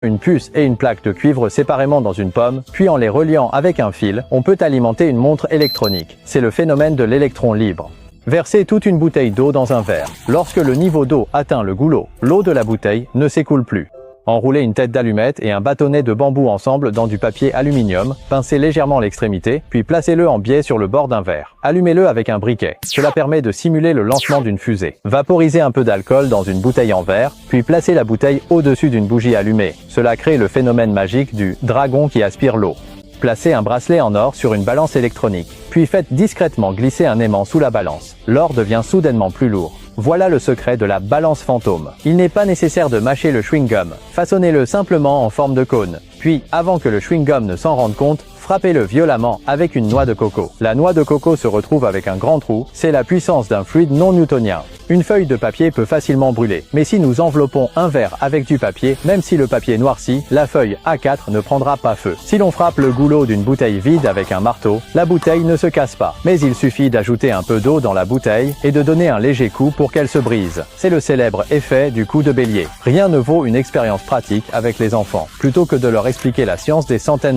une puce et une plaque de cuivre séparément dans une pomme, puis en les reliant avec un fil, on peut alimenter une montre électronique. C'est le phénomène de l'électron libre. Versez toute une bouteille d'eau dans un verre. Lorsque le niveau d'eau atteint le goulot, l'eau de la bouteille ne s'écoule plus. Enroulez une tête d'allumette et un bâtonnet de bambou ensemble dans du papier aluminium, pincez légèrement l'extrémité, puis placez-le en biais sur le bord d'un verre. Allumez-le avec un briquet. Cela permet de simuler le lancement d'une fusée. Vaporisez un peu d'alcool dans une bouteille en verre, puis placez la bouteille au-dessus d'une bougie allumée. Cela crée le phénomène magique du dragon qui aspire l'eau. Placez un bracelet en or sur une balance électronique, puis faites discrètement glisser un aimant sous la balance. L'or devient soudainement plus lourd. Voilà le secret de la balance fantôme. Il n'est pas nécessaire de mâcher le chewing-gum. Façonnez-le simplement en forme de cône. Puis, avant que le chewing-gum ne s'en rende compte, frappez-le violemment avec une noix de coco. La noix de coco se retrouve avec un grand trou, c'est la puissance d'un fluide non newtonien. Une feuille de papier peut facilement brûler, mais si nous enveloppons un verre avec du papier, même si le papier noircit, la feuille A4 ne prendra pas feu. Si l'on frappe le goulot d'une bouteille vide avec un marteau, la bouteille ne se casse pas. Mais il suffit d'ajouter un peu d'eau dans la bouteille et de donner un léger coup pour qu'elle se brise. C'est le célèbre effet du coup de bélier. Rien ne vaut une expérience pratique avec les enfants. Plutôt que de leur expliquer la science des centaines de